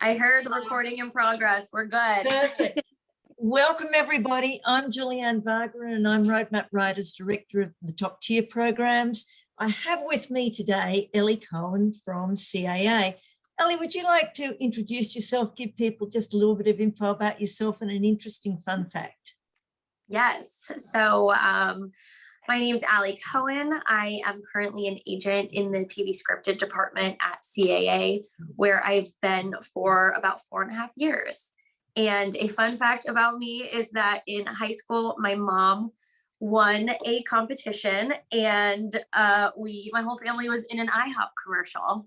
I heard So, recording in progress. We're good. perfect. Welcome, everybody. I'm Julianne Varga, and I'm Roadmap Writers Director of the Top Tier Programs. I have with me today Ellie Cohen from CAA. Ellie, would you like to introduce yourself, give people just a little bit of info about yourself and an interesting fun fact? Yes. So my name is Allie Cohen. I am currently an agent in the TV scripted department at CAA, where I've been for about 4.5 years. And a fun fact about me is that in high school, my mom won a competition, and my whole family was in an IHOP commercial.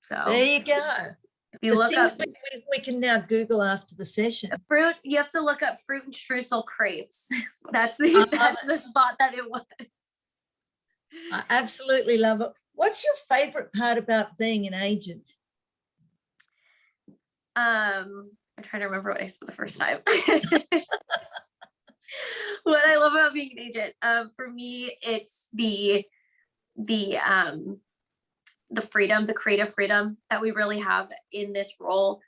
So There you go. if you The look things up that we can now Google after the session. fruit, you have to look up fruit and streusel crepes. That's the spot that it was. I absolutely love it. What's your favorite part about being an agent? I'm trying to remember what I said the first time. What I love about being an agent, for me, it's the freedom, the creative freedom that we really have in this role.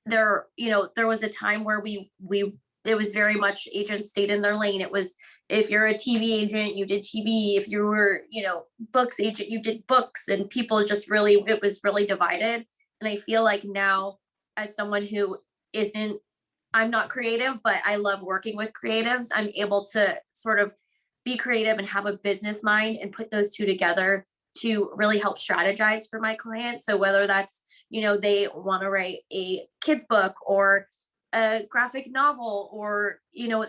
There was a time where it was very much agents stayed in their lane. It was, if you're a TV agent, you did TV. If you were, books agent, you did books, and people just really, it was really divided. And I feel like now, as someone who isn't, I'm not creative, but I love working with creatives, I'm able to sort of be creative and have a business mind and put those two together to really help strategize for my clients. So whether that's, they want to write a kid's book or a graphic novel, or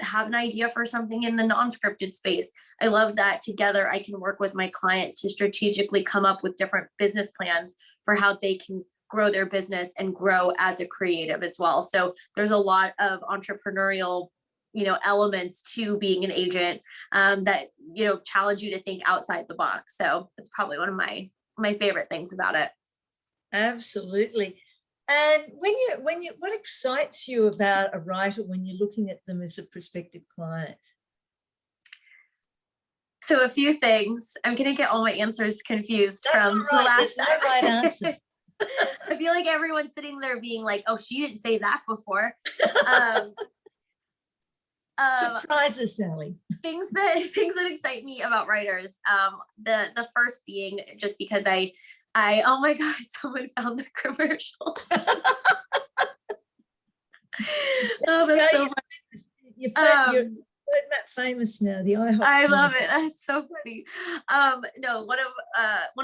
have an idea for something in the non-scripted space, I love that together I can work with my client to strategically come up with different business plans for how they can grow their business and grow as a creative as well. So there's a lot of entrepreneurial elements to being an agent that challenge you to think outside the box. So it's probably one of my favorite things about it. Absolutely. And what excites you about a writer when you're looking at them as a prospective client? So a few things. I'm going to get all my answers confused. That's from all right. the last There's no right answer. I feel like everyone's sitting there being like, oh, she didn't say that before. Surprise us, Sally. Things that excite me about writers. The first being just because I oh my God, someone found the commercial. Oh, that's so funny. You're famous now. The IHOP. I love it. That's so funny. No, one of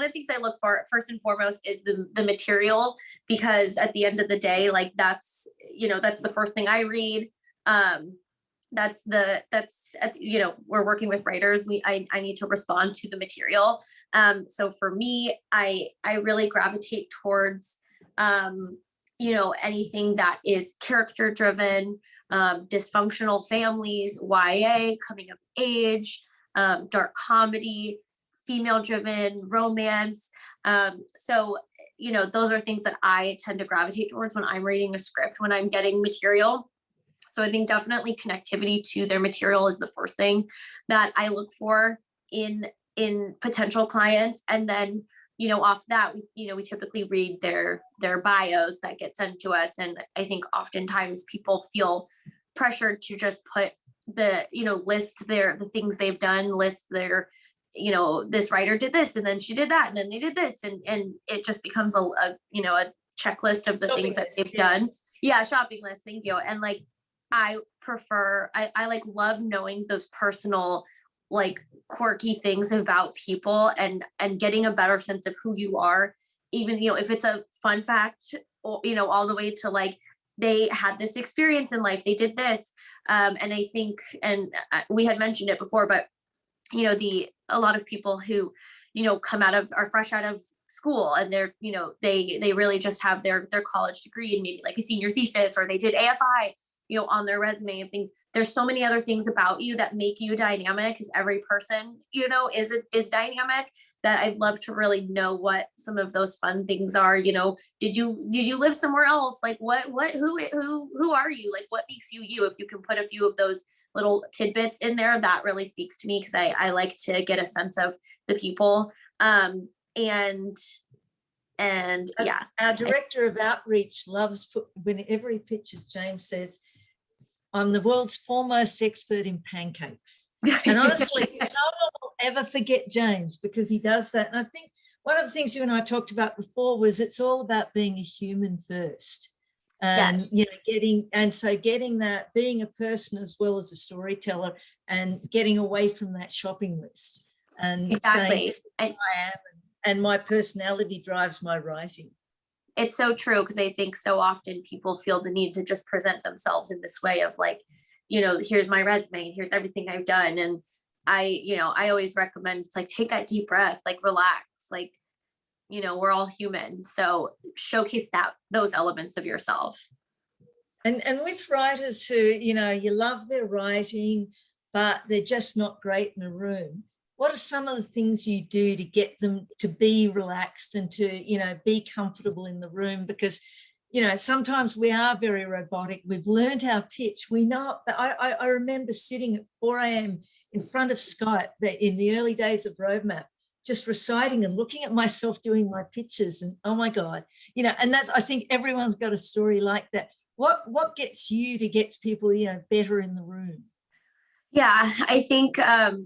the things I look for first and foremost is the material, because at the end of the day, like that's the first thing I read. We're working with writers. I need to respond to the material. So for me, I really gravitate towards anything that is character driven, dysfunctional families, YA, coming of age, dark comedy, female driven romance. So those are things that I tend to gravitate towards when I'm reading a script, when I'm getting material. So I think definitely connectivity to their material is the first thing that I look for in potential clients. And then, off that, we typically read their bios that get sent to us. And I think oftentimes people feel pressured to just put list the things they've done, list their, this writer did this, and then she did that, and then they did this. And it just becomes a checklist of the shopping things that they've done. Yeah, shopping list. Thank you. And like, I love knowing those personal, like quirky things about people and getting a better sense of who you are, even, if it's a fun fact, or, all the way to like, they had this experience in life, they did this. And I think, and we had mentioned it before, but, a lot of people who, are fresh out of school, and they're, they really just have their college degree and maybe like a senior thesis, or they did AFI, on their resume. I think there's so many other things about you that make you dynamic, because every person, is dynamic, that I'd love to really know what some of those fun things are. Did you live somewhere else? Like who are you? Like what makes you you? If you can put a few of those little tidbits in there, that really speaks to me, because I like to get a sense of the people. And And yeah. Our director of outreach loves whenever he pitches, James says, I'm the world's foremost expert in pancakes. And honestly, no one will ever forget James because he does that. And I think one of the things you and I talked about before was it's all about being a human first. And Yes. you know, getting that, being a person as well as a storyteller, and getting away from that shopping list and Exactly. saying, this is who I am, and my personality drives my writing. It's so true, because I think so often people feel the need to just present themselves in this way of like, you know, here's my resume, here's everything I've done. And I always recommend, it's like, take that deep breath, like relax, like, you know, we're all human. So showcase those elements of yourself. And with writers who, you know, you love their writing, but they're just not great in a room, what are some of the things you do to get them to be relaxed and to, you know, be comfortable in the room? Because, you know, sometimes we are very robotic. We've learned our pitch. We know, but I remember sitting at 4 a.m. in front of Skype in the early days of Roadmap, just reciting and looking at myself doing my pitches, and oh my God, you know, and that's, I think everyone's got a story like that. What gets you to get people, you know, better in the room? Yeah, I think at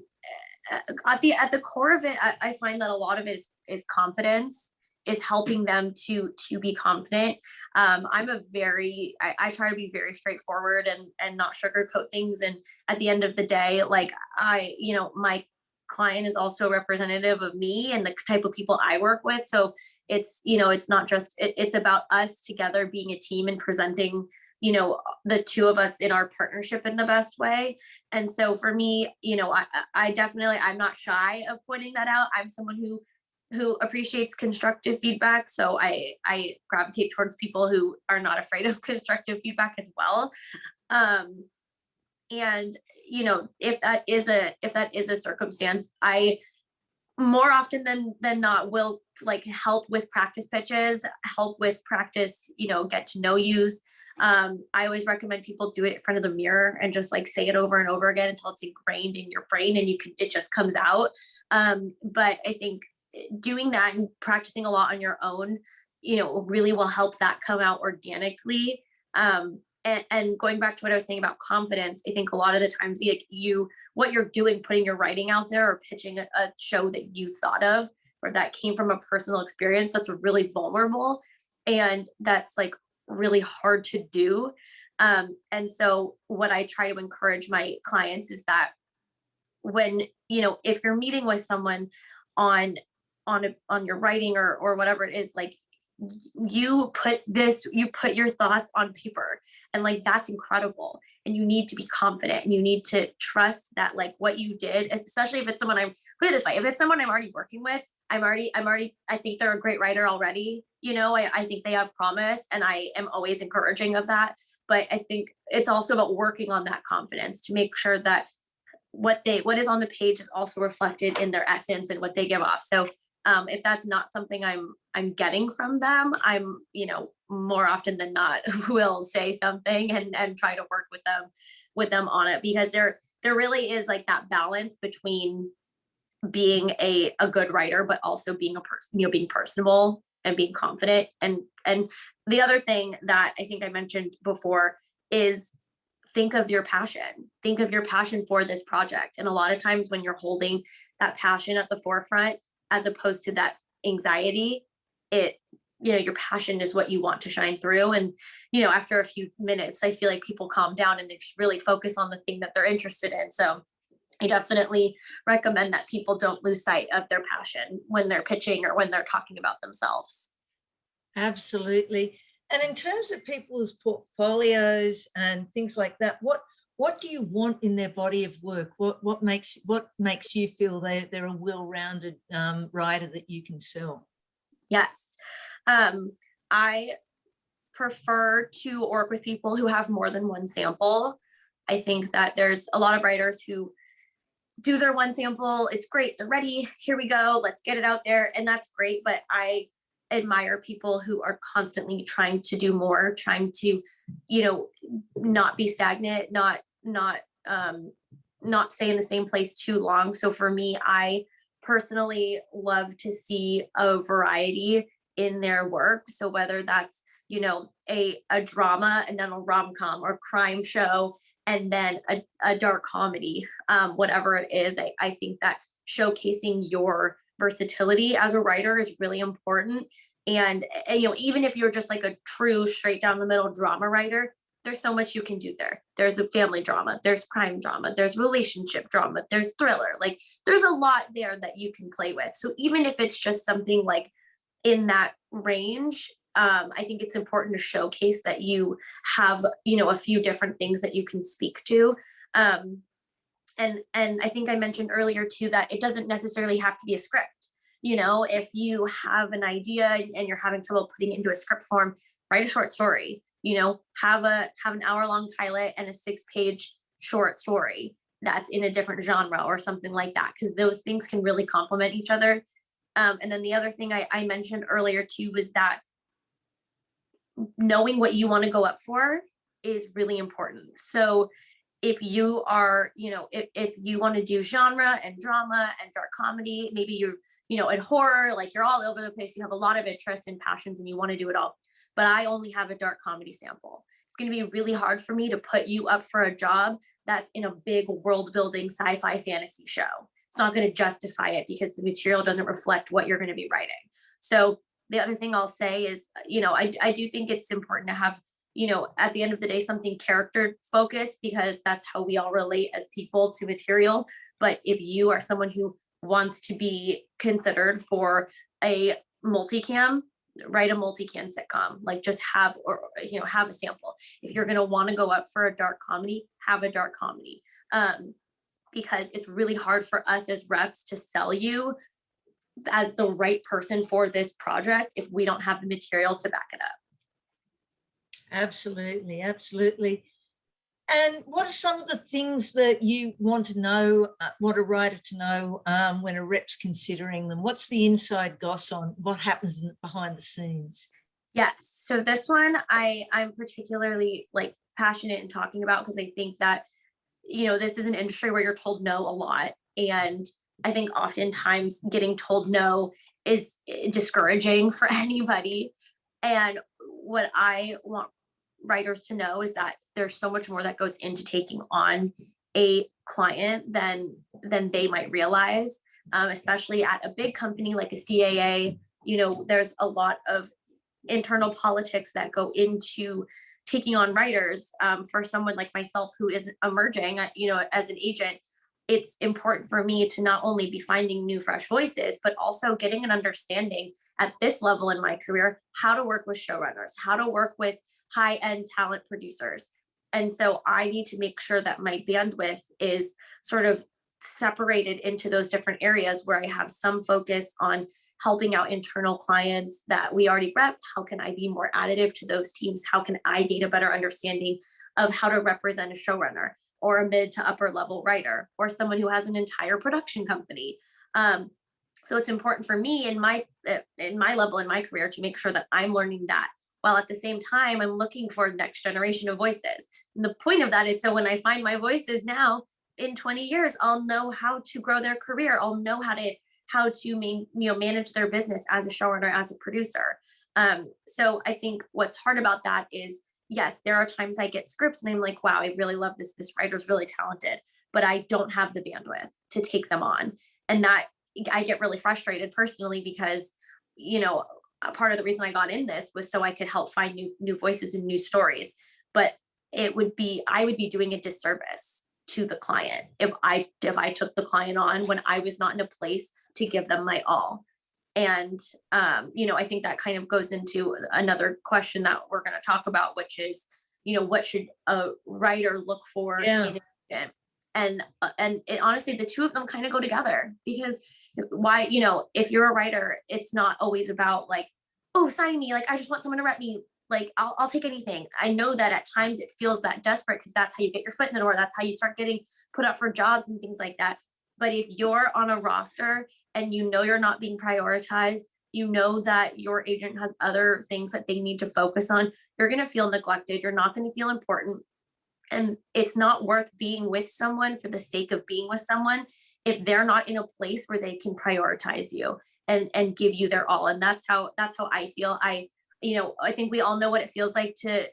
the core of it, I find that a lot of it is confidence, is helping them to be confident. I try to be very straightforward and not sugarcoat things. And at the end of the day, like my client is also a representative of me and the type of people I work with. So it's, you know, it's not just, it's about us together being a team and presenting, you know, the two of us in our partnership in the best way. And so for me, you know, I definitely, I'm not shy of pointing that out. I'm someone who appreciates constructive feedback. So I gravitate towards people who are not afraid of constructive feedback as well. And you know, if that is a circumstance, I more often than not will like help with practice pitches, help with practice, you know, get to know yous. I always recommend people do it in front of the mirror and just like say it over and over again until it's ingrained in your brain and it just comes out. But I think doing that and practicing a lot on your own, you know, really will help that come out organically. And going back to what I was saying about confidence, I think a lot of the times, like what you're doing, putting your writing out there or pitching a show that you thought of, or that came from a personal experience, that's really vulnerable. And that's like really hard to do. And so what I try to encourage my clients is that when, you know, if you're meeting with someone on your writing or whatever it is, like you put your thoughts on paper, and like that's incredible. And you need to be confident and you need to trust that like what you did, especially if it's someone put it this way, if it's someone I'm already working with, I think they're a great writer already. You know, I think they have promise, and I am always encouraging of that. But I think it's also about working on that confidence to make sure that what is on the page is also reflected in their essence and what they give off. So if that's not something I'm getting from them, I'm, you know, more often than not will say something and try to work with them on it, because there really is like that balance between being a good writer, but also being a person, you know, being personable and being confident. And the other thing that I think I mentioned before is think of your passion for this project. And a lot of times when you're holding that passion at the forefront, as opposed to that anxiety, you know, your passion is what you want to shine through. And, you know, after a few minutes, I feel like people calm down and they just really focus on the thing that they're interested in. So I definitely recommend that people don't lose sight of their passion when they're pitching or when they're talking about themselves. Absolutely. And in terms of people's portfolios and things like that, what do you want in their body of work? What makes you feel they're a well-rounded writer that you can sell? Yes. I prefer to work with people who have more than one sample. I think that there's a lot of writers who do their one sample. It's great. They're ready. Here we go. Let's get it out there. And that's great. But I admire people who are constantly trying to do more, trying to, you know, not be stagnant, not stay in the same place too long. So for me, I personally love to see a variety in their work. So whether that's, you know, a drama and then a rom-com or crime show and then a dark comedy, whatever it is, I think that showcasing your versatility as a writer is really important. And you know, even if you're just like a true straight down the middle drama writer, there's so much you can do there. There's a family drama, there's crime drama, there's relationship drama, there's thriller. Like there's a lot there that you can play with. So even if it's just something like in that range, I think it's important to showcase that you have, you know, a few different things that you can speak to. And I think I mentioned earlier too that it doesn't necessarily have to be a script. You know, if you have an idea and you're having trouble putting it into a script form, write a short story. You know, have an hour-long pilot and a 6-page short story that's in a different genre or something like that, because those things can really complement each other. And then the other thing I mentioned earlier too was that knowing what you want to go up for is really important. So if you are, you know, if you want to do genre and drama and dark comedy, maybe you're, you know, in horror, like you're all over the place, you have a lot of interests and passions and you want to do it all. But I only have a dark comedy sample. It's going to be really hard for me to put you up for a job that's in a big world building sci-fi fantasy show. It's not going to justify it because the material doesn't reflect what you're going to be writing. So the other thing I'll say is, you know, I do think it's important to have, you know, at the end of the day, something character focused, because that's how we all relate as people to material. But if you are someone who wants to be considered for a multicam, write a multicam sitcom. Like just have, or you know, have a sample. If you're going to want to go up for a dark comedy, have a dark comedy, because it's really hard for us as reps to sell you as the right person for this project if we don't have the material to back it up. Absolutely, absolutely. And what are some of the things that you want to know, want a writer to know when a rep's considering them? What's the inside goss on what happens behind the scenes? Yes. So this one I'm particularly like passionate in talking about, because I think that, you know, this is an industry where you're told no a lot. And I think oftentimes getting told no is discouraging for anybody. And what I want writers to know is that there's so much more that goes into taking on a client than they might realize, especially at a big company like a CAA. You know, there's a lot of internal politics that go into taking on writers. For someone like myself who is emerging, you know, as an agent, it's important for me to not only be finding new fresh voices, but also getting an understanding at this level in my career, how to work with showrunners, how to work with high-end talent producers. And so I need to make sure that my bandwidth is sort of separated into those different areas where I have some focus on helping out internal clients that we already rep. How can I be more additive to those teams? How can I gain a better understanding of how to represent a showrunner or a mid to upper level writer or someone who has an entire production company? So it's important for me in my level in my career to make sure that I'm learning that, while at the same time I'm looking for next generation of voices. And the point of that is so when I find my voices now in 20 years, I'll know how to grow their career. I'll know how to manage their business as a showrunner, as a producer. So I think what's hard about that is, yes, there are times I get scripts and I'm like, wow, I really love this. This writer's really talented, but I don't have the bandwidth to take them on. And that I get really frustrated personally because, you know, a part of the reason I got in this was so I could help find new voices and new stories. But I would be doing a disservice to the client if I took the client on when I was not in a place to give them my all. And you know, I think that kind of goes into another question that we're going to talk about, which is, you know, what should a writer look for in an agent? And honestly, the two of them kind of go together, because why, you know, if you're a writer, it's not always about like, oh, sign me, like I just want someone to rep me, like I'll take anything. I know that at times it feels that desperate because that's how you get your foot in the door. That's how you start getting put up for jobs and things like that. But if you're on a roster and you know you're not being prioritized, you know that your agent has other things that they need to focus on, you're going to feel neglected. You're not going to feel important. And it's not worth being with someone for the sake of being with someone if they're not in a place where they can prioritize you and give you their all. And that's how I feel. I think we all know what it feels like to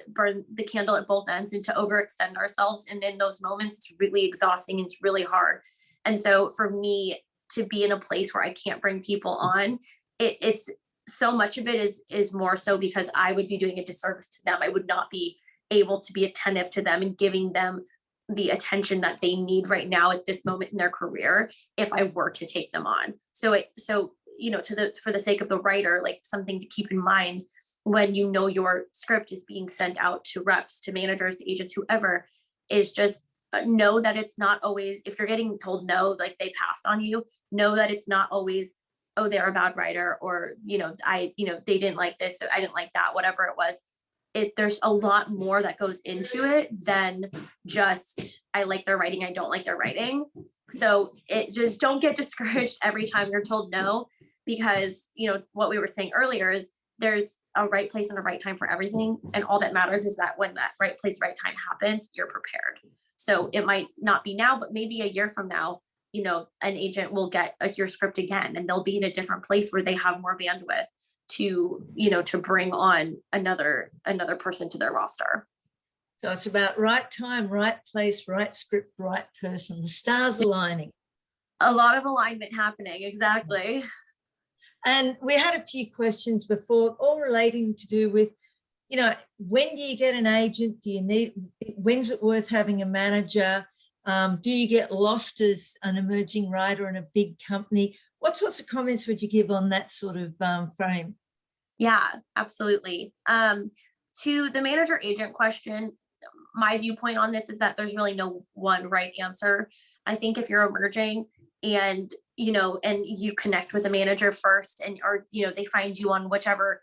burn the candle at both ends and to overextend ourselves. And in those moments, it's really exhausting and it's really hard. And so for me to be in a place where I can't bring people on, it's so much of it is more so because I would be doing a disservice to them. I would not be able to be attentive to them and giving them the attention that they need right now at this moment in their career if I were to take them on. So for the sake of the writer, like something to keep in mind when your script is being sent out to reps, to managers, to agents, whoever, is just know that it's not always, if you're getting told no, like they passed on you, know that it's not always, oh, they're a bad writer, or they didn't like this, so I didn't like that, whatever it was. There's a lot more that goes into it than just I like their writing, I don't like their writing. So just don't get discouraged every time you're told no, because what we were saying earlier is there's a right place and a right time for everything. And all that matters is that when that right place, right time happens, you're prepared. So it might not be now, but maybe a year from now, an agent will get your script again, and they'll be in a different place where they have more bandwidth to bring on another person to their roster. So it's about right time, right place, right script, right person, the stars aligning. A lot of alignment happening, exactly. And we had a few questions before, all relating to do with, when do you get an agent? When's it worth having a manager? Do you get lost as an emerging writer in a big company? What sorts of comments would you give on that sort of frame? Yeah, absolutely. To the manager agent question, my viewpoint on this is that there's really no one right answer. I think if you're emerging and you connect with a manager first, or they find you on whichever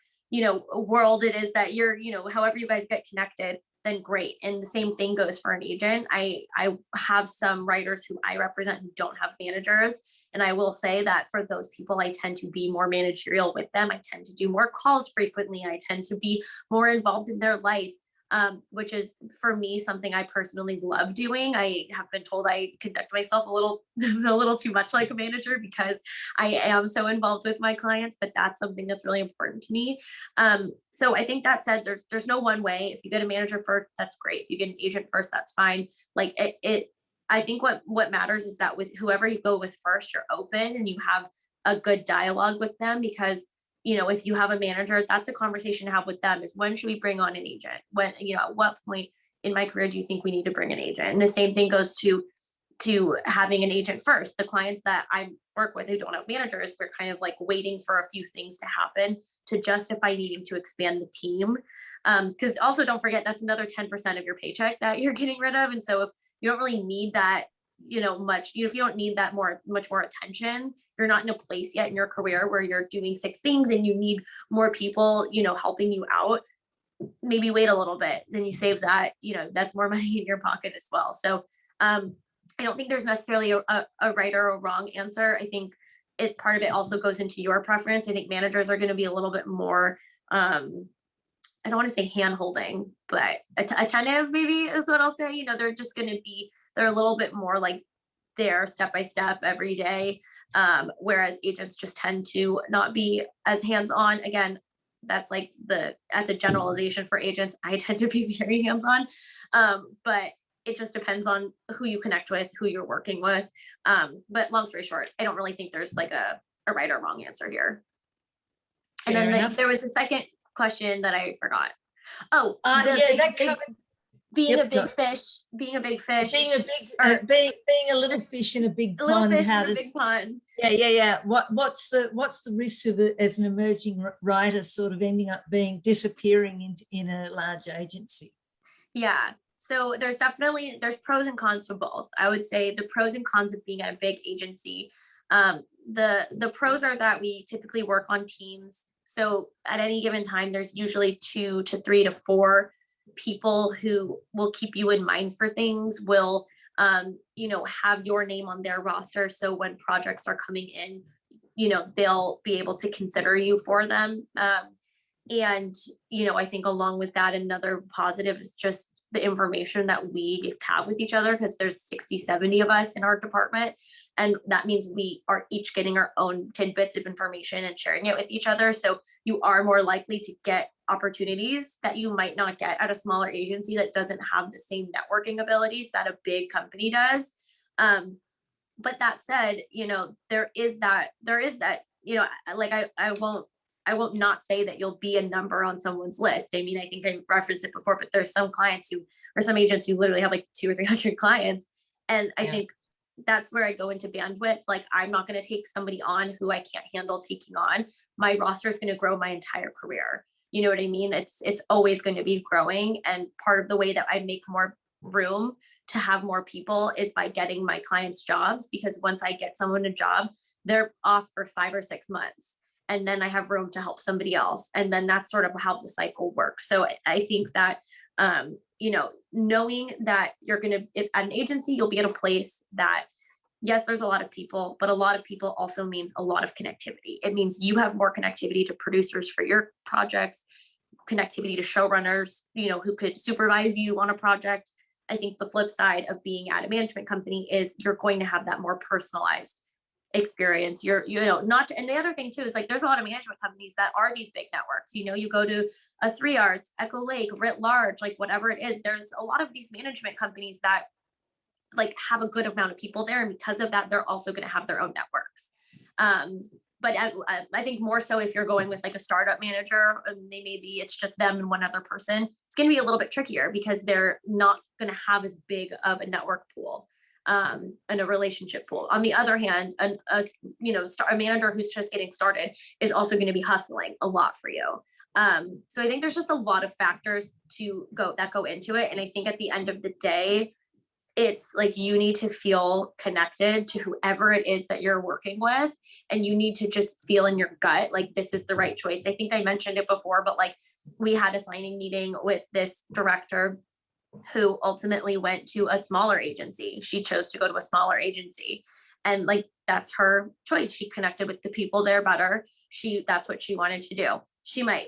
world it is that you're, however you guys get connected, then great. And the same thing goes for an agent. I have some writers who I represent who don't have managers, and I will say that for those people, I tend to be more managerial with them. I tend to do more calls frequently. I tend to be more involved in their life. Which is for me something I personally love doing. I have been told I conduct myself a little too much like a manager because I am so involved with my clients, but that's something that's really important to me. So I think that said, there's no one way. If you get a manager first, that's great. If you get an agent first, that's fine. Like I think what matters is that with whoever you go with first, you're open and you have a good dialogue with them, because if you have a manager, that's a conversation to have with them, is when should we bring on an agent? When, at what point in my career do you think we need to bring an agent? And the same thing goes to having an agent first. The clients that I work with who don't have managers, we're kind of like waiting for a few things to happen to justify needing to expand the team. Because also don't forget, that's another 10% of your paycheck that you're getting rid of. And so if you don't really need that, much, if you don't need that much more attention, if you're not in a place yet in your career where you're doing 6 things and you need more people, helping you out, maybe wait a little bit, then you save that, that's more money in your pocket as well. So I don't think there's necessarily a right or a wrong answer. I think part of it also goes into your preference. I think managers are going to be a little bit more, I don't want to say hand-holding, but attentive maybe is what I'll say. They're just going to be, they're a little bit more like there step by step every day. Whereas agents just tend to not be as hands-on. Again, that's a generalization for agents. I tend to be very hands-on, but it just depends on who you connect with, who you're working with. But long story short, I don't really think there's like a right or wrong answer here. And Fair then enough. there was a second question that I forgot. Oh, being a big fish, being a little fish in a big pond. A little fish in a big pond. Yeah. What's the risk of it as an emerging writer sort of ending disappearing in a large agency? Yeah. So there's pros and cons to both. I would say the pros and cons of being at a big agency. The pros are that we typically work on teams. So at any given time, there's usually 2 to 3 to 4 people who will keep you in mind for things, will have your name on their roster. So when projects are coming in, they'll be able to consider you for them. And, I think along with that, another positive is just the information that we have with each other, because there's 60, 70 of us in our department. And that means we are each getting our own tidbits of information and sharing it with each other. So you are more likely to get opportunities that you might not get at a smaller agency that doesn't have the same networking abilities that a big company does. But that said, there is that, like I won't not say that you'll be a number on someone's list. I mean, I think I referenced it before, but there's some clients or some agents who literally have like 200 or 300 clients. And I think that's where I go into bandwidth. Like, I'm not going to take somebody on who I can't handle taking on. My roster is going to grow my entire career. You know what I mean? It's always going to be growing. And part of the way that I make more room to have more people is by getting my clients jobs, because once I get someone a job, they're off for 5 or 6 months. And then I have room to help somebody else. And then that's sort of how the cycle works. So I think that, knowing that you're going to, at an agency, you'll be at a place that, yes, there's a lot of people, but a lot of people also means a lot of connectivity. It means you have more connectivity to producers for your projects, connectivity to showrunners, who could supervise you on a project. I think the flip side of being at a management company is you're going to have that more personalized experience. Not, and the other thing too is like there's a lot of management companies that are these big networks. You go to a 3 Arts, Echo Lake, writ large, like whatever it is, there's a lot of these management companies that like have a good amount of people there, and because of that, they're also going to have their own networks. But I think more so if you're going with like a startup manager, and it's just them and one other person, it's going to be a little bit trickier because they're not going to have as big of a network pool and a relationship pool. On the other hand, a manager who's just getting started is also going to be hustling a lot for you. So I think there's just a lot of factors that go into it. And I think at the end of the day, it's like you need to feel connected to whoever it is that you're working with, and you need to just feel in your gut like this is the right choice. I think I mentioned it before, but like we had a signing meeting with this director who ultimately went to a smaller agency. She chose to go to a smaller agency, and like that's her choice. She connected with the people there better. That's what she wanted to do. She might,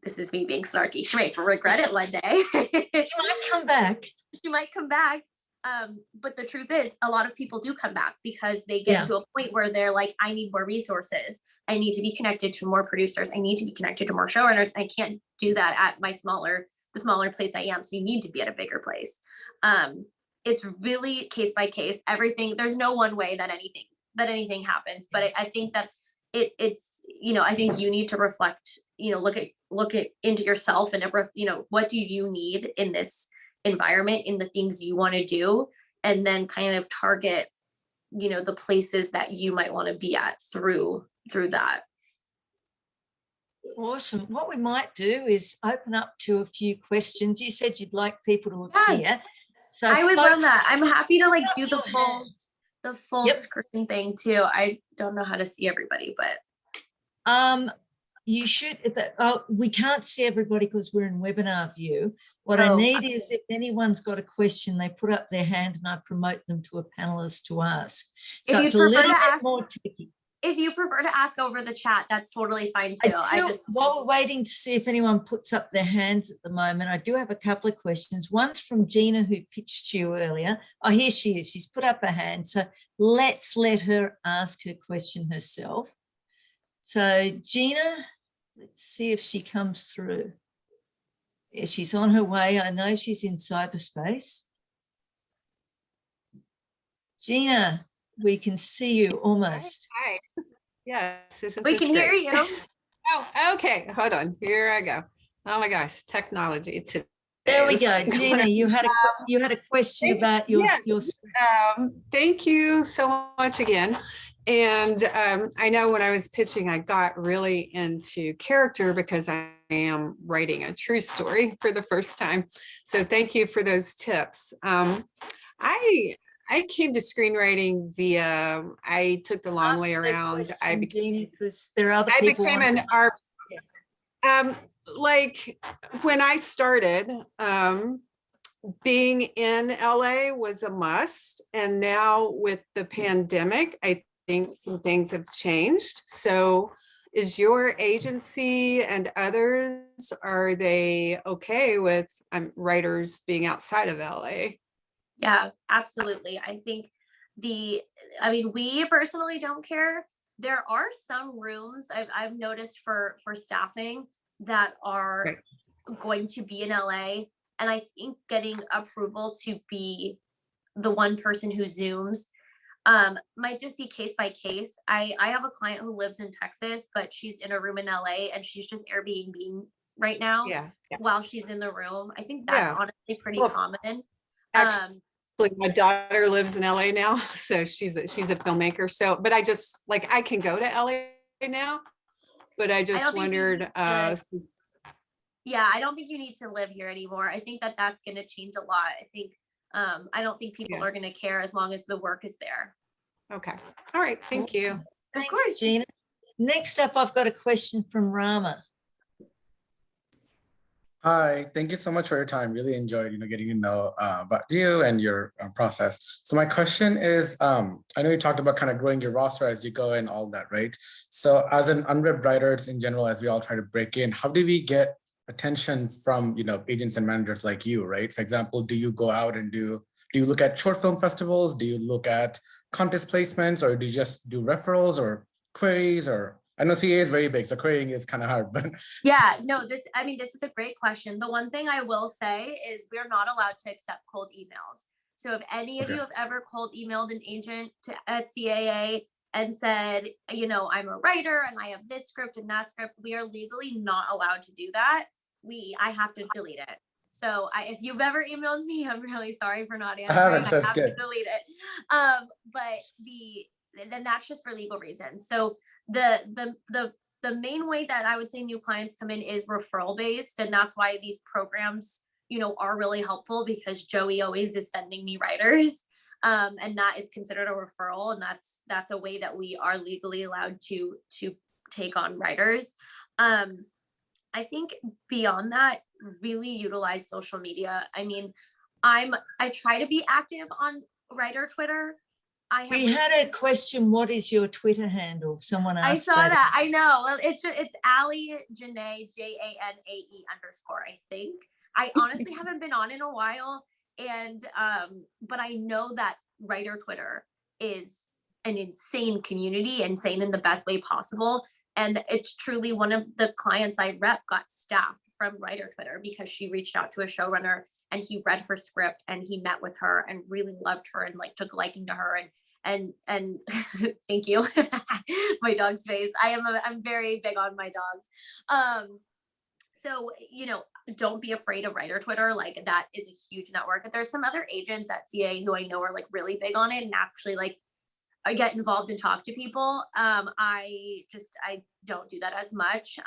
this is me being snarky, she might regret it one day. She might come back. She might come back. But the truth is, a lot of people do come back because they get to a point where they're like, I need more resources. I need to be connected to more producers. I need to be connected to more showrunners. I can't do that at the smaller place I am. So you need to be at a bigger place. It's really case by case. Everything, there's no one way that anything happens. But I think that it's I think you need to reflect, look at into yourself and what do you need in this environment, in the things you want to do, and then kind of target the places that you might want to be at through that. Awesome. What we might do is open up to a few questions. You said you'd like people to appear. So I would love that. I'm happy to like do the full Yep. screen thing too. I don't know how to see everybody, but you should. We can't see everybody because we're in webinar view. What I need is if anyone's got a question, they put up their hand and I promote them to a panelist to ask. So it's a little bit more tricky. If you prefer to ask over the chat, that's totally fine too. While we're waiting to see if anyone puts up their hands at the moment, I do have a couple of questions. One's from Gina, who pitched you earlier. Oh, here she is. She's put up her hand. So let's let her ask her question herself. So Gina, let's see if she comes through. Yeah, she's on her way. I know she's in cyberspace. Gina, we can see you almost. Hi. Yes, we can hear you. Oh, okay. Hold on. Here I go. Oh my gosh, technology today. There we go. Gina, you had a question about your screen. Thank you so much again. And I know when I was pitching, I got really into character because I am writing a true story for the first time. So thank you for those tips. I came to screenwriting I took the long way around. I became an art. Like when I started, being in LA was a must. And now with the pandemic, I think some things have changed. So Is your agency and others, are they okay with writers being outside of LA? Yeah, absolutely. I think we personally don't care. There are some rooms I've noticed for staffing that are Right. going to be in LA. And I think getting approval to be the one person who Zooms might just be case by case. I have a client who lives in Texas, but she's in a room in LA and she's just Airbnb right now Yeah. Yeah. while she's in the room. I think that's Yeah. honestly pretty Well, common. Actually, my daughter lives in LA now, so she's a filmmaker. So, but I just like I can go to LA now, but I just don't think you wondered. need yeah, I don't think you need to live here anymore. I think that that's going to change a lot. I don't think people Yeah. are going to care as long as the work is there. Okay. All right. Thank you. Of Thanks, course. Gina. Next up, I've got a question from Rama. Hi, thank you so much for your time. Really enjoyed, getting to know about you and your process. So my question is, I know you talked about kind of growing your roster as you go and all that, right? So as an unrepped writers in general, as we all try to break in, how do we get attention from, agents and managers like you, right? For example, do you go out and do you look at short film festivals? Do you look at contest placements, or do you just do referrals or queries? Or I know CA is very big, so querying is kind of hard, but Yeah, no, this is a great question. The one thing I will say is we're not allowed to accept cold emails. So if any of Okay. you have ever cold emailed an agent at CAA and said, I'm a writer and I have this script and that script, we are legally not allowed to do that. I have to delete it. So if you've ever emailed me, I'm really sorry for not answering. haven't, so it's have good. to delete it. But then that's just for legal reasons. So the main way that I would say new clients come in is referral based. And that's why these programs, are really helpful, because Joey always is sending me writers. And that is considered a referral. And that's a way that we are legally allowed to take on writers. I think beyond that, really utilize social media. I mean, I try to be active on writer Twitter. We had a question. What is your Twitter handle? Someone asked. I saw that. I know. Well, it's Ali Janae, JANAE _ I think. I honestly haven't been on in a while, and but I know that writer Twitter is an insane community, insane in the best way possible. And it's truly one of the clients I rep got staffed from writer Twitter because she reached out to a showrunner and he read her script and he met with her and really loved her and took a liking to her and thank you. My dog's face. I'm very big on my dogs. So, don't be afraid of writer Twitter. That is a huge network. There's some other agents at CA who I know are really big on it and actually I get involved and talk to people. I don't do that as much.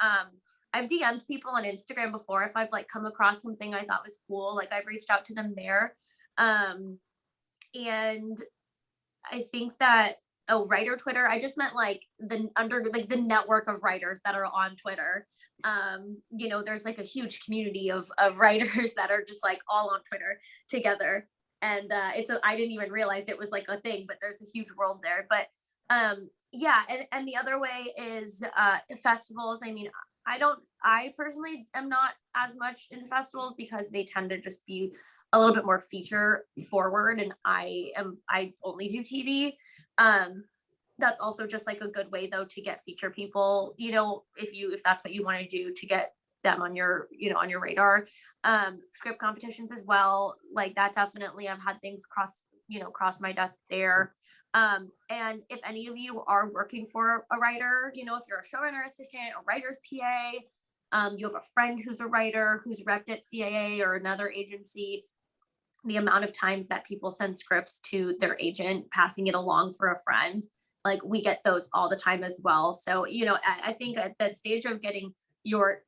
I've DM'd people on Instagram before if I've come across something I thought was cool. I've reached out to them there. And I think that writer Twitter, I just meant the network of writers that are on Twitter. There's a huge community of writers that are just all on Twitter together. And I didn't even realize it was a thing, but there's a huge world there. But yeah, and the other way is festivals. I mean, I personally am not as much in festivals because they tend to just be a little bit more feature forward, and I only do TV. That's also just a good way though to get feature people, if that's what you want to do, to get them on your on your radar. Script competitions as well, that definitely I've had things cross my desk there. And if any of you are working for a writer, if you're a showrunner assistant, a writer's PA, you have a friend who's a writer who's repped at CAA or another agency, the amount of times that people send scripts to their agent passing it along for a friend, we get those all the time as well. So I think at that stage of getting your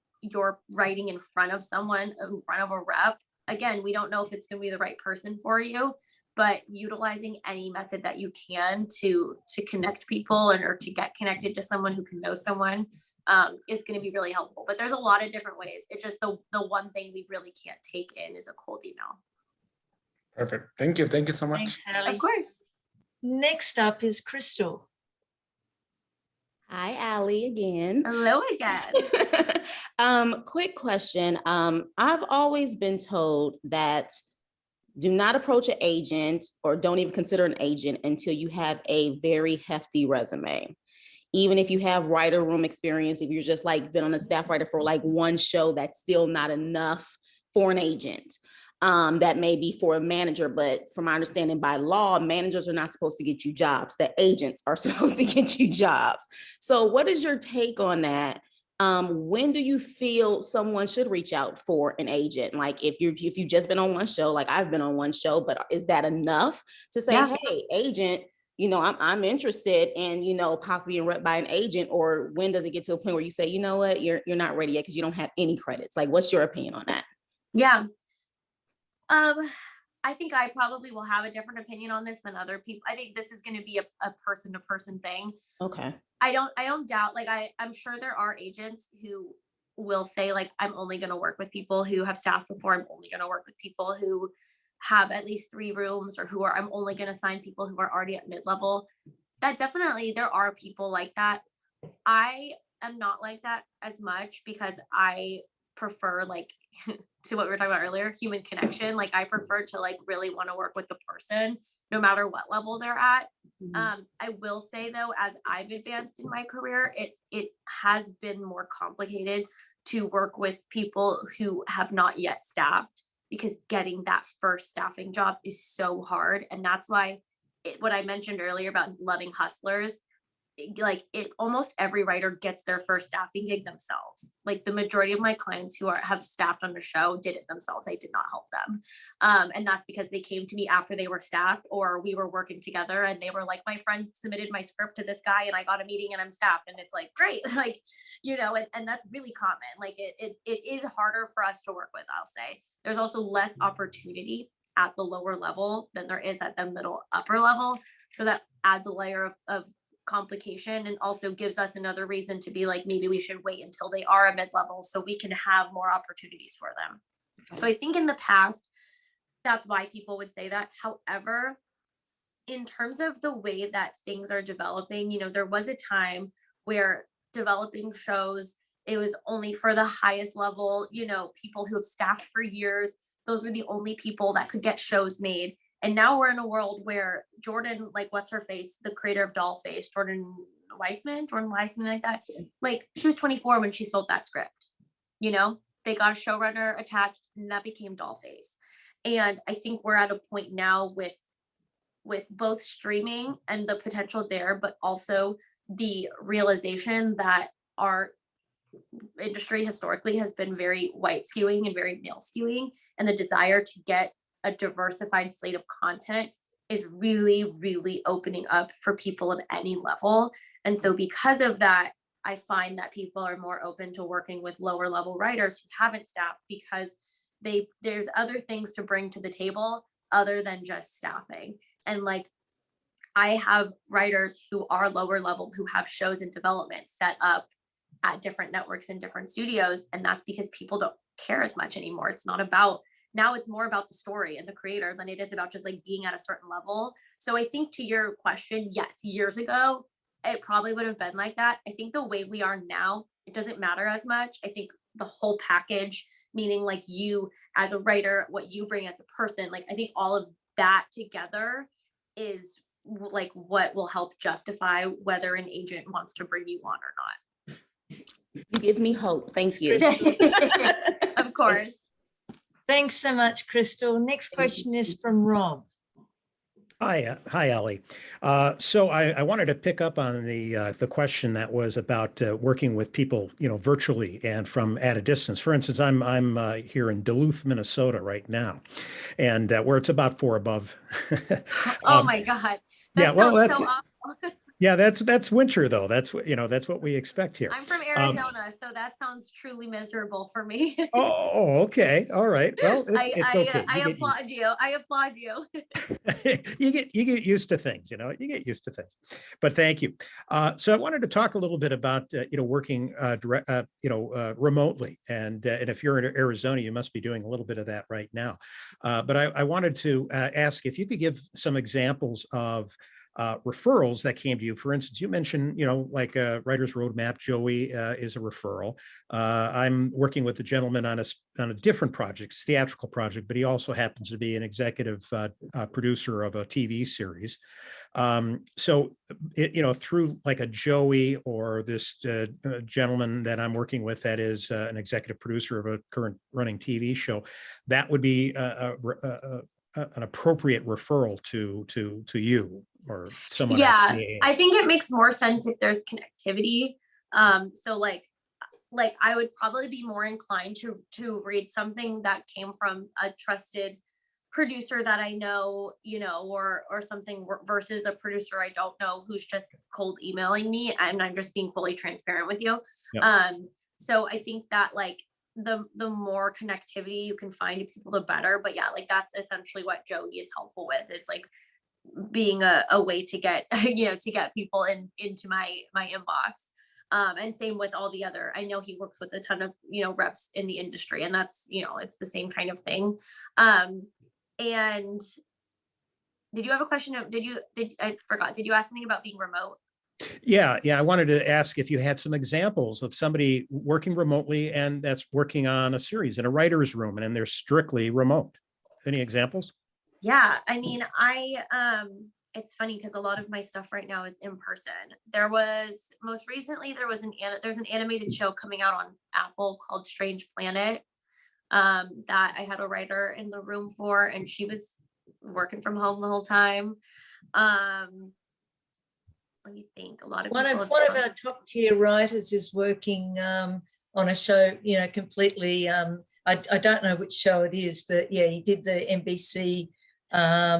writing in front of someone, in front of a rep, again, we don't know if it's going to be the right person for you, but utilizing any method that you can to connect people or to get connected to someone who can know someone is going to be really helpful. But there's a lot of different ways. It's just the one thing we really can't take in is a cold email. Perfect. Thank you. Thank you so much. Thanks, Ali. Of course. Next up is Crystal. Hi, Allie again. Hello again. Quick question. I've always been told that do not approach an agent or don't even consider an agent until you have a very hefty resume. Even if you have writer room experience, if you're just like been on a staff writer for like one show, that's still not enough for an agent. That may be for a manager, but from my understanding by law, managers are not supposed to get you jobs. The agents are supposed to get you jobs. So what is your take on that? When do you feel someone should reach out for an agent? Like if you've just been on one show, like I've been on one show, but is that enough to say, Yeah. hey, agent, I'm interested in, possibly being rep by an agent? Or when does it get to a point where you say, you know what, you're not ready yet because you don't have any credits? Like, what's your opinion on that? Yeah. I think I probably will have a different opinion on this than other people. I think this is going to be a person to person thing. Okay. I don't doubt, like, I'm sure there are agents who will say, like, I'm only going to work with people who have staffed before. I'm only going to work with people who have at least 3 rooms, or I'm only going to sign people who are already at mid-level. That definitely, there are people like that. I am not like that as much because I prefer, like, to what we were talking about earlier, human connection. Like, I prefer to like really want to work with the person no matter what level they're at. I will say though, as I've advanced in my career, it has been more complicated to work with people who have not yet staffed, because getting that first staffing job is so hard. And that's why what I mentioned earlier about loving hustlers, almost every writer gets their first staffing gig themselves. Like the majority of my clients who have staffed on the show did it themselves. I did not help them. And that's because they came to me after they were staffed, or we were working together and they were like, my friend submitted my script to this guy and I got a meeting and I'm staffed. And it's like, great. Like, and that's really common. Like it is harder for us to work with, I'll say. There's also less opportunity at the lower level than there is at the middle upper level. So that adds a layer of complication, and also gives us another reason to be like, maybe we should wait until they are a mid-level so we can have more opportunities for them. Okay. So I think in the past, that's why people would say that. However, in terms of the way that things are developing, there was a time where developing shows, it was only for the highest level, people who have staffed for years. Those were the only people that could get shows made. And now we're in a world where Jordan, like, what's her face, the creator of Dollface, Jordan Weissman, like that. Like, she was 24 when she sold that script. They got a showrunner attached, and that became Dollface. And I think we're at a point now with both streaming and the potential there, but also the realization that our industry historically has been very white skewing and very male skewing, and the desire to get a diversified slate of content is really, really opening up for people of any level. And so because of that, I find that people are more open to working with lower level writers who haven't staffed, because there's other things to bring to the table other than just staffing. And like, I have writers who are lower level who have shows in development set up at different networks and different studios. And that's because people don't care as much anymore. It's not about, now it's more about the story and the creator than it is about just like being at a certain level. So I think to your question, yes, years ago, it probably would have been like that. I think the way we are now, it doesn't matter as much. I think the whole package, meaning like you as a writer, what you bring as a person, like I think all of that together is like what will help justify whether an agent wants to bring you on or You give me hope. Thank you. not. Of course. Thanks so much, Crystal. Next question is from Rob. Hi, Ellie. So I wanted to pick up on the question that was about working with people, virtually and from at a distance. For instance, I'm here in Duluth, Minnesota right now, and where it's about 4 above. Oh my God. Yeah, well, sounds that's so awful. yeah, that's winter though. That's what we expect here. I'm from Arizona, so that sounds truly miserable for me. Oh, okay, all right. Well, it's okay. I applaud you. I applaud you. you get used to things, you get used to things. But thank you. So I wanted to talk a little bit about working remotely, and if you're in Arizona, you must be doing a little bit of that right now. But I wanted to ask if you could give some examples of referrals that came to you. For instance, you mentioned, like Writer's Roadmap, Joey is a referral. I'm working with a gentleman on a different project, theatrical project, but he also happens to be an executive producer of a TV series. So, through like a Joey or this gentleman that I'm working with that is an executive producer of a current running TV show, that would be an appropriate referral to you or someone at Yeah, CAA. I think it makes more sense if there's connectivity. So like I would probably be more inclined to read something that came from a trusted producer that I know, or something versus a producer I don't know who's just cold emailing me, and I'm just being fully transparent with you. Yep. So I think that like the more connectivity you can find to people, the better. But yeah, like that's essentially what Joey is helpful with, is like being a way to get to get people into my inbox. And same with all the other, I know he works with a ton of reps in the industry, and that's it's the same kind of thing. And did you have a question I forgot, did you ask something about being remote? Yeah. I wanted to ask if you had some examples of somebody working remotely and that's working on a series in a writer's room and they're strictly remote. Any examples? Yeah, I mean, it's funny because a lot of my stuff right now is in person. Most recently there's an animated show coming out on Apple called Strange Planet, that I had a writer in the room for, and she was working from home the whole time. Let me think. A lot of One people of have our top tier writers is working on a show, completely. I don't know which show it is, but yeah, he did the NBC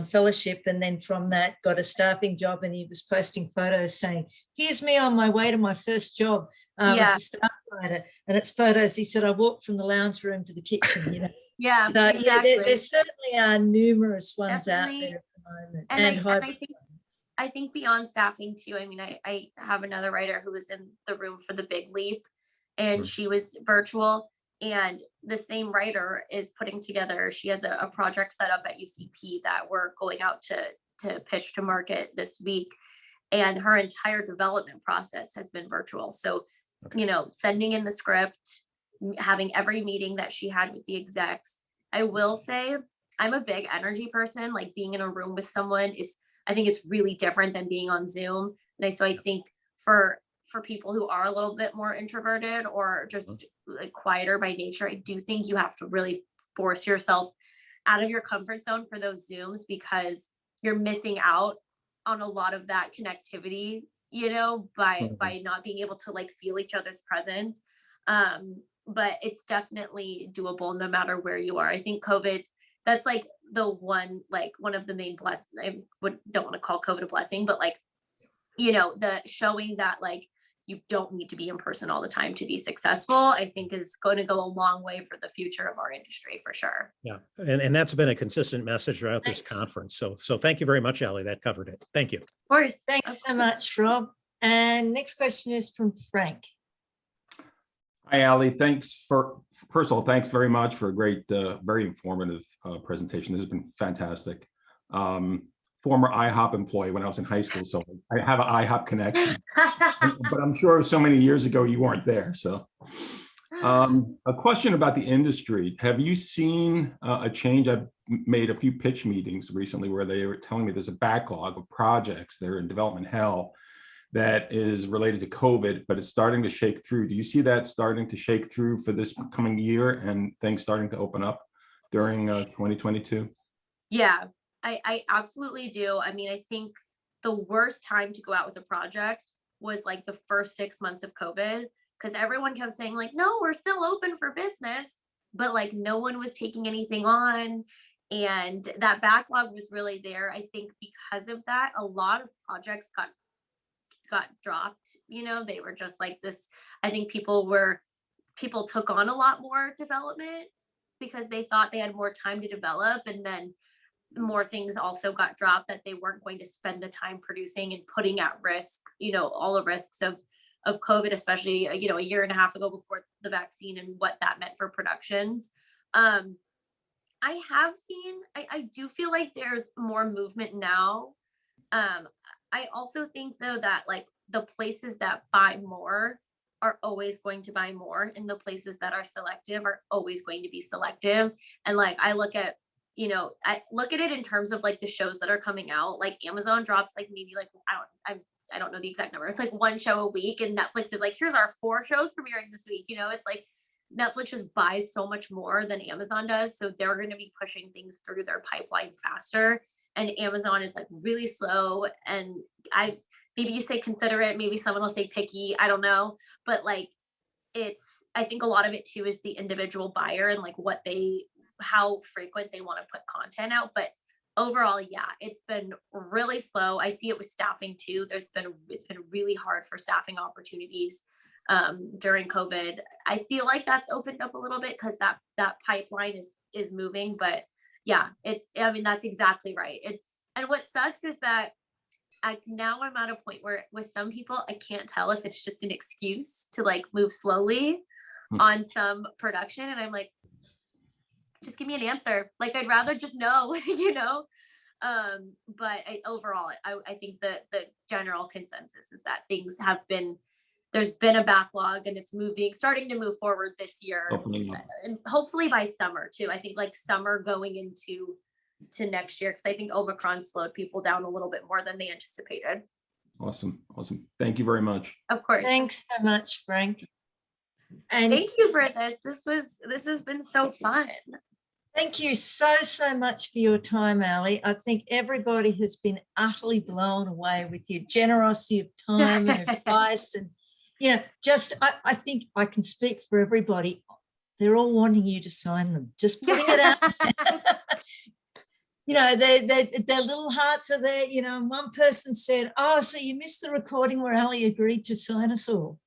fellowship, and then from that got a staffing job, and he was posting photos saying, "Here's me on my way to my first job as a staff writer," and it's photos. He said, "I walked from the lounge room to the kitchen." Yeah, So exactly. there certainly are numerous ones Definitely. out there at the moment, And I think beyond staffing too, I mean, I have another writer who was in the room for The Big Leap, and she was virtual, and the same writer is putting together, she has a project set up at UCP that we're going out to pitch to market this week, and her entire development process has been virtual. So, sending in the script, having every meeting that she had with the execs. I will say I'm a big energy person. Like being in a room with someone I think it's really different than being on Zoom. And so I think for people who are a little bit more introverted or just like quieter by nature, I do think you have to really force yourself out of your comfort zone for those Zooms, because you're missing out on a lot of that connectivity, by not being able to like feel each other's presence. But it's definitely doable no matter where you are. I think COVID, that's like one of the main blessings. Don't want to call COVID a blessing, but like, the showing that like you don't need to be in person all the time to be successful, I think is going to go a long way for the future of our industry for sure. Yeah. And that's been a consistent message throughout this Thanks. conference. So thank you very much, Ali. That covered it. Thank you. Of course. Thanks so much, Rob. And next question is from Frank. Hi, Ali. First of all, thanks very much for a great, very informative presentation. This has been fantastic. Former IHOP employee when I was in high school, so I have an IHOP connection. But I'm sure so many years ago you weren't there. So a question about the industry. Have you seen a change? I've made a few pitch meetings recently where they were telling me there's a backlog of projects that are in development hell that is related to COVID, but it's starting to shake through. Do you see that starting to shake through for this coming year and things starting to open up during 2022? Yeah, I absolutely do. I mean, I think the worst time to go out with a project was like the first 6 months of COVID, because everyone kept saying like, no, we're still open for business, but like no one was taking anything on. And that backlog was really there. I think because of that, a lot of projects got dropped. They were just like this. I think people took on a lot more development because they thought they had more time to develop, and then more things also got dropped that they weren't going to spend the time producing and putting at risk, all the risks of COVID, especially, a year and a half ago before the vaccine and what that meant for productions. I do feel like there's more movement now. I also think though that like the places that buy more are always going to buy more, and the places that are selective are always going to be selective. And like I look at, I look at it in terms of like the shows that are coming out. Like Amazon drops like maybe like I don't know the exact number. It's like one show a week, and Netflix is like, here's our 4 shows premiering this week. It's like Netflix just buys so much more than Amazon does. So they're going to be pushing things through their pipeline faster. And Amazon is like really slow. And maybe you say considerate, maybe someone will say picky. I don't know. But like, I think a lot of it too is the individual buyer and like how frequent they want to put content out. But overall, yeah, it's been really slow. I see it with staffing too. It's been really hard for staffing opportunities during COVID. I feel like that's opened up a little bit because that pipeline is moving. But yeah, that's exactly right. And what sucks is that now I'm at a point where with some people, I can't tell if it's just an excuse to like move slowly on some production. And I'm like, just give me an answer. Like, I'd rather just know, but overall, I think that the general consensus is that there's been a backlog, and it's starting to move forward this year. And hopefully by summer too. I think like summer going into next year, because I think Omicron slowed people down a little bit more than they anticipated. Awesome. Thank you very much. Of course. Thanks so much, Frank. And thank you for this. This has been so fun. thank you so much for your time, Ali. I think everybody has been utterly blown away with your generosity of time and advice. And, I think I can speak for everybody. They're all wanting you to sign them, just putting it out. Their little hearts are there, and one person said, oh, so you missed the recording where Ali agreed to sign us all.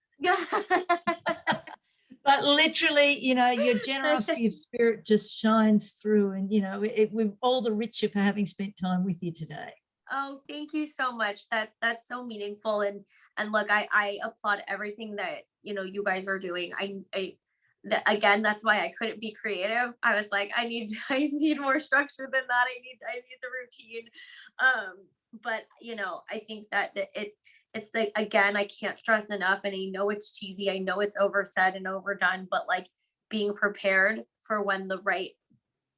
But literally, your generosity of spirit just shines through, and, we're all the richer for having spent time with you today. Oh, thank you so much. That's so meaningful. And look, I applaud everything that, you guys are doing. Again, that's why I couldn't be creative. I was like, I need more structure than that. I need the routine. But I think that it's again, I can't stress enough, and I know it's cheesy. I know it's oversaid and overdone, but like being prepared for when the right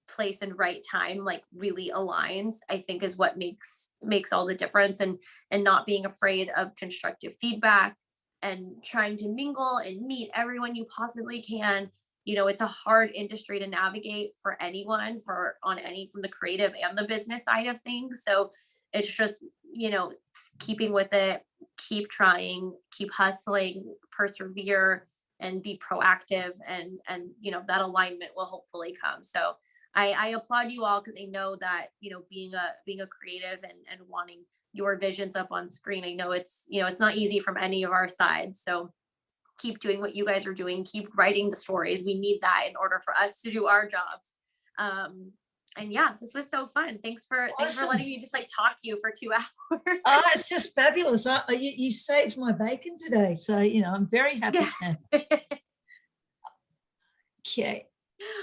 place and right time like really aligns, I think is what makes all the difference. And not being afraid of constructive feedback, and trying to mingle and meet everyone you possibly can. It's a hard industry to navigate for anyone, from the creative and the business side of things. So it's just, keeping with it, keep trying, keep hustling, persevere, and be proactive. And that alignment will hopefully come. So I applaud you all, because I know that, being a creative and wanting your visions up on screen, I know it's not easy from any of our sides. So keep doing what you guys are doing. Keep writing the stories. We need that in order for us to do our jobs. And yeah, this was so fun. Thanks for letting me just like talk to you for 2 hours. Oh, it's just fabulous. You saved my bacon today. So, I'm very happy. Okay.